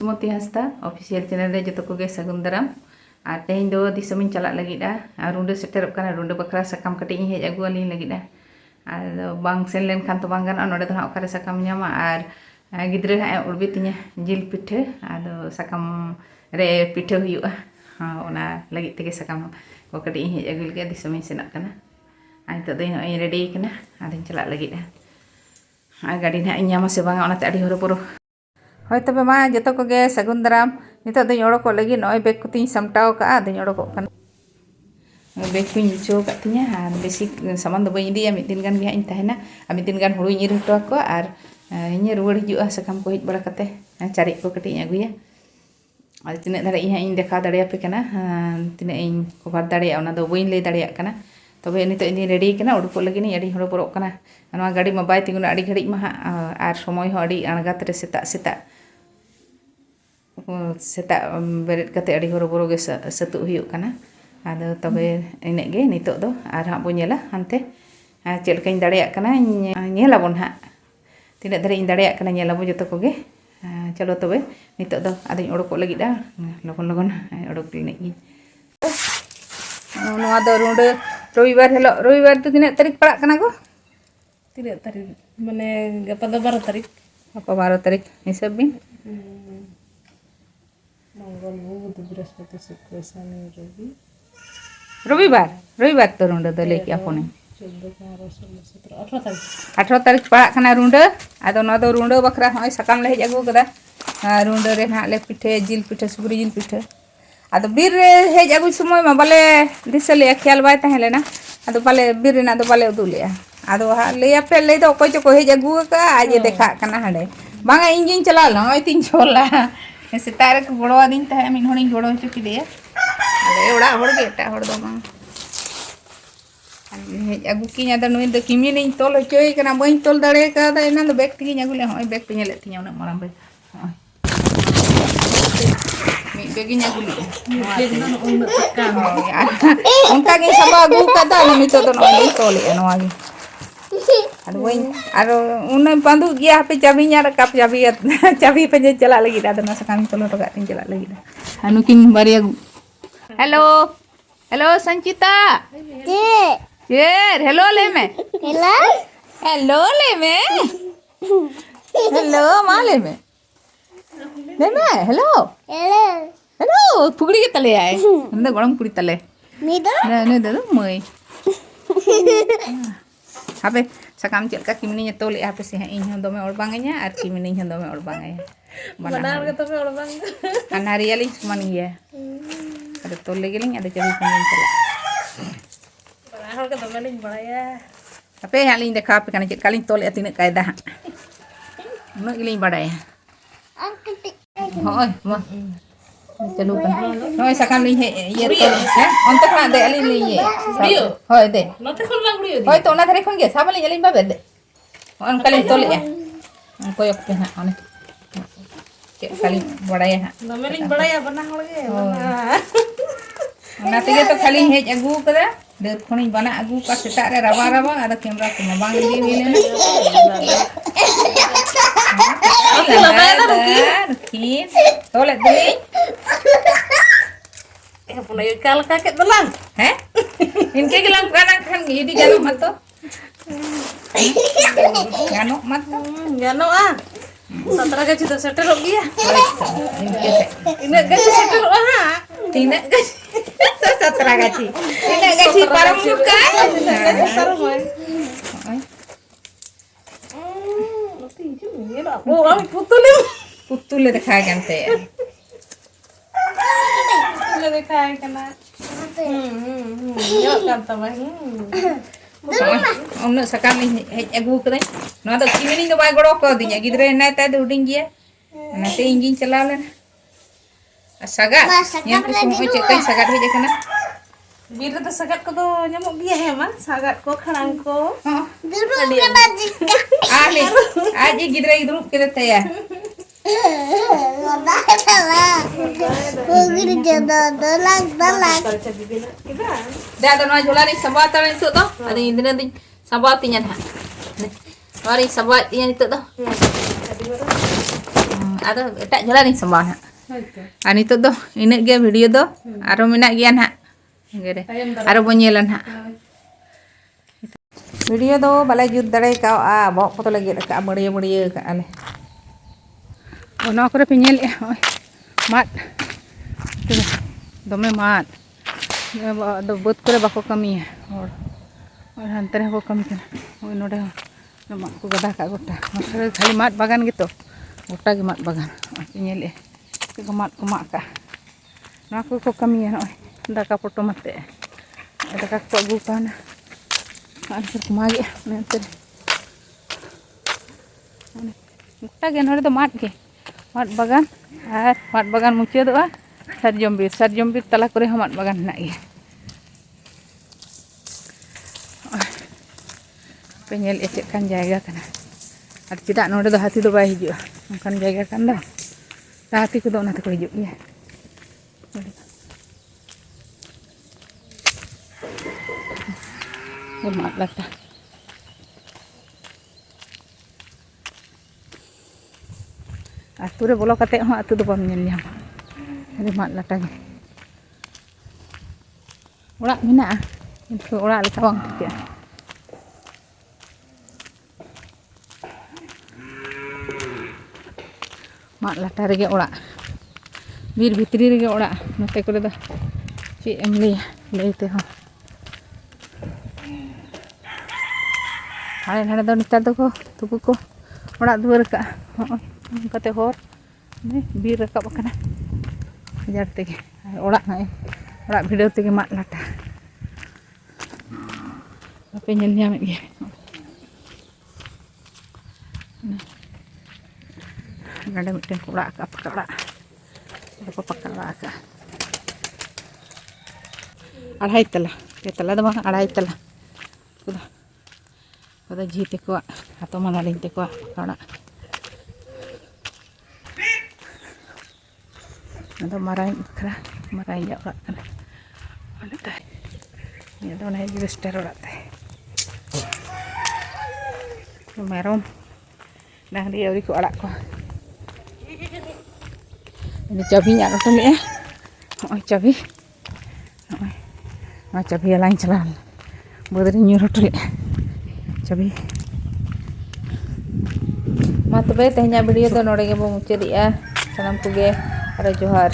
Moti Hasta official channel re joto koge sagun daram ar tehin do disamin chalak lagi da ar runde seterok kana runde bakra sakam katik ini hej agu alin lagi da ar bang sen len kan to bang gan onode to okare sakam nyama ar gidre ha urbitinya jil pithe ado sakam re pithe huyuga ona lagi tege sakam ko katik ini hej agu lagi disamin senak kana ai to do ini ready kana adin chalak lagi da ar gadi na nyama se bang ona te adi horo poro Hoi tebe ma joto koge sagun daram nito do odokok lagi noy beg kuting samtaw ka do odokok kan beg kuኝ cho katnya ar besi saman do bañ dia mid din gan gi hañ tahena mid din gan huru nyir to ko ar nya ruwar hijua sakam ko hej bala kate cari ko katik aguya ar tinak dare inya ing dekha dare ape kana tinak ing cover dare ona do bañ lay dare kana tobe nito ini ready kana odokok lagi ni adi horo borok kana nova gadi ma bay tinguna adi ghadik ma ar somoy ho adi anagat re seta berit kate adi horo boro ge satu huyuk kana ado tobe inek ge nitok do ar ha bo nyela hante cel kañ dareyak kana nyela bon ha tinak dare ing dareyak kana nyela bo joto koge chalo tobe nitok do adin odokok lagi da logon odok linek gi noa do runde robibar tu tinak tarik parak kana ko tidak tarik mane gapa do 12 tarik apa 12 tarik hisab bin Mongol budu biraspati shukra shani ravi robibar to runde do leki apone 14 15 16 17 18 tarik 18 tarik parak kana runde ado no do runde bakra hoy sakam le hej agu kada runde re na le pithe jil pithe sugri jil pithe ado bir re hej agu sumoy ma bale disale khial bai tahelena ado bale bir re na do bale udule ado le ape le do koy ko hej agu ka aje dekha kana hade banga injin chala la hoy tin chola setar ko goro adin ta min honing goro chuki de ale oda hor ge ta hor do bang hej agu kinya da noin do kimi ning tol choy kana bain tol dare ka da ena do bek tinya agu le hoy bek pinya le tinya una maram be mi beginya agu le Kena unna tekan unta ge saba agu ka da no mi to do no tol e no agi aro unai pandu gia hape cabinya rekap cabi penje celak lagi dah nasa kami tolong rogat tin celak lagi dah anu king bari agu hello Sanchita hello leme hello ma leme hello pugri ke tale ay anda gorong puri tale ni do moi hape sakam cel ka kimni nya tole hape si ing hon dome or banganya ar kimni hon dome or bangaya benar ke tobe orang bang anari ali cuman iya ada tole geling ada cabi pangin cela benar ke tobe ling baraya hape haling de kape kana cel kaling tole atina kaedah no geling badaya hoy ma चलो kan hoy sakam ling ye tole ontak na de ali ling ye hoy de nate khol lang brio hoy to na thare khon ge sabali ling babe de on kaling tole ya koyok pe ha one kaling badaya ha name ling baraya bana hol ge ona tege to khali hej agu kada de khoni bana agu ka seta re raba ada kamera ko mabang di wile na kin tole dei puna kal kaket belang inke gelang kana kan idi jano mato Gano Satra gaji to setel gia Ina gaji setel tina gaji satra gaji ina gaji parang muka oh kami putul dekha gante kayak kena nyok kan tambah Ono sakam hej agu kadai no do kimini do bai goro ko dinya gidre na ta do ding gia na te injin chala len sagat yang ku sumo cek kai sagat hej kana bir to sagat ko do nyamok dia heman sagat ko kharang ko dulu kena jika ale aje gidre idrup kedete ya dah ada no jola ni sabat tan itu to ada indina din sabat tinya ha mari sabat tinya itu to ado etak jalan nih sembah nak. Hoyto. Ani itu do ini ge video do aro menak gian nak. Gede. Aro bonyelan nak. Video do balai jut dare kau bawa foto lagi ka muria ka ale. Ono aku udah penyel mat. Dome mat. Do buat kure bako kami और hantar aku kami kan. Oh node mak ku gada ka gota. Masuk kali mat bagan gitu. Gota ge mat bagan. Penyel ke mat ka. Nah aku ko kami ya daka foto mate. Daka ko agu kana. Answer kumagi nanti. Gota ge node do mat bagan muncul do sarjombir tala kore mat bagan nak ge. Penyel ecek kan jaga kana. Ada tidak node do hati do bai hijau. Kan jaga kan do. Hati ku do nanti ko hijau ya. Mat lata. Atu re bolo kate ho atu do bam nyel nyam. Ada mat lata ge. Ora mina itu ora le tawang tu ya. Mat lata rege ora. Bir bhitri rege ora. Note kore da ci em lei te ho. Hale hale do nitar do ko tuku ko ora duar ka. Kate hor ni bir rakap kana. Hajar tege. Ora ngai. Ora video tege mat lata. Apa nyel nyam ge. Ada mungkin ora ka pakala. Ada pakala ka. Adhai tala. Tala do adhai tala. Kuda jite ko atau mana linte ko ora. Ada marai ya ora kana. Ada ta. Ni do nai register ora ta. Merom. Nah dia uri ko ora ko. Ini cabinya tu ni cabi. Cabi lain jalan. Boleh nyuruh tu cabi. Mat be tehnya video tu nore ge bo mucedi ya. Salam puge ara johar.